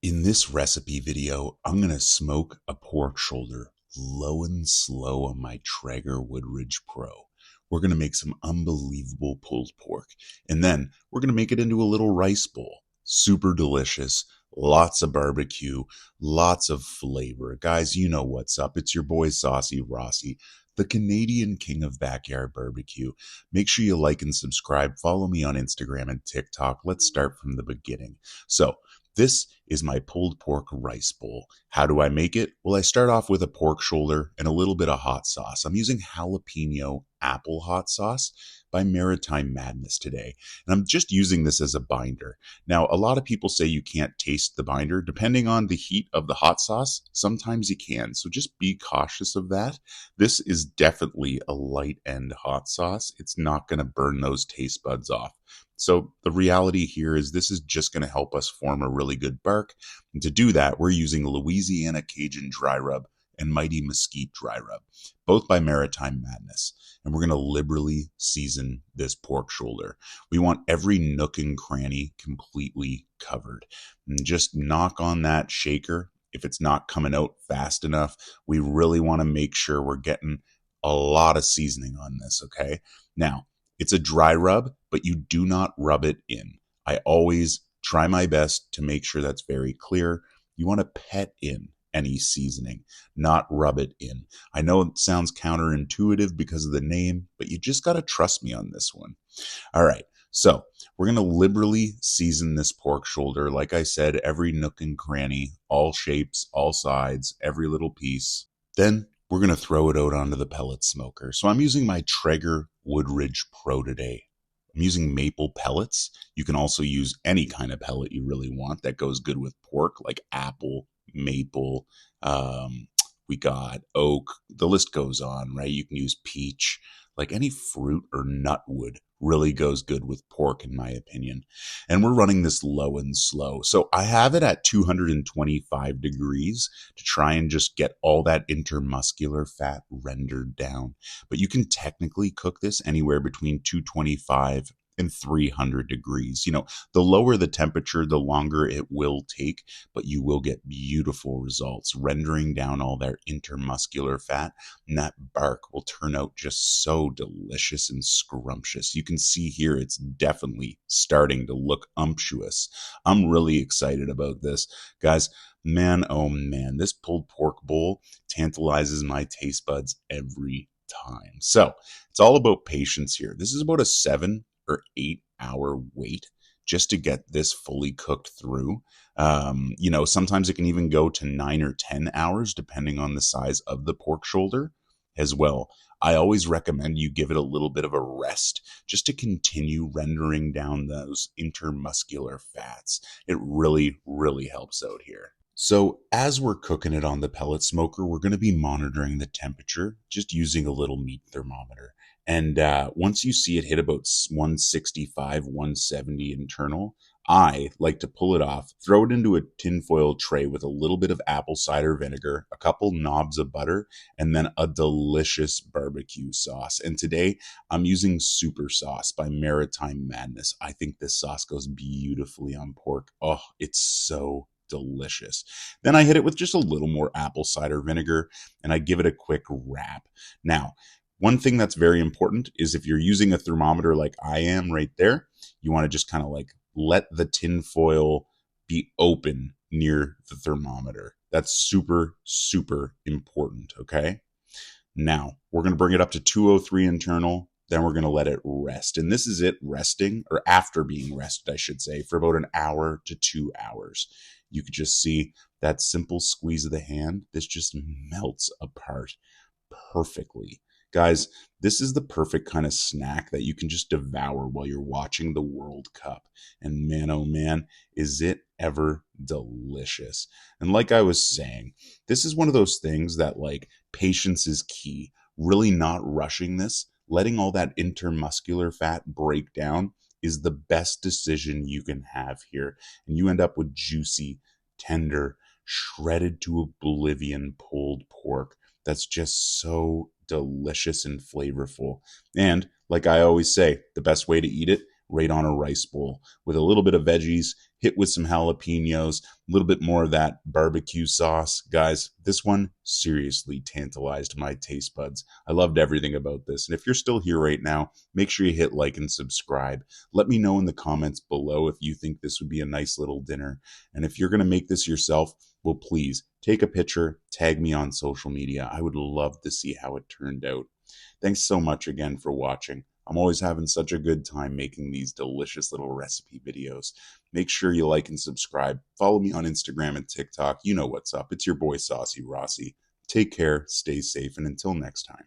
In this recipe video, I'm going to smoke a pork shoulder low and slow on my Traeger Woodridge Pro. We're going to make some unbelievable pulled pork, and then we're going to make it into a little rice bowl. Super delicious, lots of barbecue, lots of flavor. Guys, you know what's up. It's your boy Saucy Rossy, the Canadian king of backyard barbecue. Make sure you like and subscribe. Follow me on Instagram and TikTok. Let's start from the beginning. So, this is my pulled pork rice bowl. How do I make it? Well, I start off with a pork shoulder and a little bit of hot sauce. I'm using Jalapeño apple hot sauce by Maritime Madness today. And I'm just using this as a binder. Now, a lot of people say you can't taste the binder. Depending on the heat of the hot sauce, sometimes you can. So just be cautious of that. This is definitely a light end hot sauce. It's not going to burn those taste buds off. So the reality here is this is just going to help us form a really good bark. And to do that, we're using Louisiana Cajun dry rub and Mighty Mesquite dry rub, both by Maritime Madness. And we're going to liberally season this pork shoulder. We want every nook and cranny completely covered. And just knock on that shaker. If it's not coming out fast enough, we really want to make sure we're getting a lot of seasoning on this, okay? Now, it's a dry rub, but you do not rub it in. I always try my best to make sure that's very clear. You want to pet in any seasoning, not rub it in. I know it sounds counterintuitive because of the name, but you just got to trust me on this one. All right, so we're going to liberally season this pork shoulder. Like I said, every nook and cranny, all shapes, all sides, every little piece. Then we're going to throw it out onto the pellet smoker. So I'm using my Traeger Woodridge Pro today. I'm using maple pellets. You can also use any kind of pellet you really want that goes good with pork, like apple, maple, we got oak. The list goes on, right? You can use peach. Like any fruit or nut wood really goes good with pork, in my opinion. And we're running this low and slow. So I have it at 225 degrees to try and just get all that intermuscular fat rendered down. But you can technically cook this anywhere between 225 and 300 degrees. You know, the lower the temperature, the longer it will take, but you will get beautiful results, rendering down all that intermuscular fat, and that bark will turn out just so delicious and scrumptious. You can see here it's definitely starting to look umptuous. I'm really excited about this. Guys, man, oh man, this pulled pork bowl tantalizes my taste buds every time. So it's all about patience here. This is about a 7 or 8 hour wait just to get this fully cooked through. You know, sometimes it can even go to 9 or 10 hours, depending on the size of the pork shoulder as well. I always recommend you give it a little bit of a rest just to continue rendering down those intermuscular fats. It really, really helps out here. So as we're cooking it on the pellet smoker, we're going to be monitoring the temperature, just using a little meat thermometer. And once you see it hit about 165, 170 internal, I like to pull it off, throw it into a tinfoil tray with a little bit of apple cider vinegar, a couple knobs of butter, and then a delicious barbecue sauce. And today I'm using Super Sauce by Maritime Madness. I think this sauce goes beautifully on pork. Oh, it's so delicious. Then I hit it with just a little more apple cider vinegar and I give it a quick wrap. Now, one thing that's very important is if you're using a thermometer like I am right there, you want to just kind of like let the tin foil be open near the thermometer. That's super, super important, okay? Now, we're going to bring it up to 203 internal, then we're going to let it rest. And this is it resting, or after being rested, I should say, for about an hour to 2 hours. You could just see that simple squeeze of the hand. This just melts apart perfectly. Guys, this is the perfect kind of snack that you can just devour while you're watching the World Cup. And man, oh man, is it ever delicious. And like I was saying, this is one of those things that like patience is key. Really not rushing this, letting all that intermuscular fat break down is the best decision you can have here. And you end up with juicy, tender, shredded to oblivion pulled pork that's just so delicious and flavorful. And like I always say, the best way to eat it right on a rice bowl with a little bit of veggies, hit with some jalapenos, a little bit more of that barbecue sauce. Guys, this one seriously tantalized my taste buds. I loved everything about this. And if you're still here right now, make sure you hit like and subscribe. Let me know in the comments below if you think this would be a nice little dinner. And if you're going to make this yourself, well, please take a picture, tag me on social media. I would love to see how it turned out. Thanks so much again for watching. I'm always having such a good time making these delicious little recipe videos. Make sure you like and subscribe. Follow me on Instagram and TikTok. You know what's up. It's your boy Saucy Rossy. Take care, stay safe, and until next time.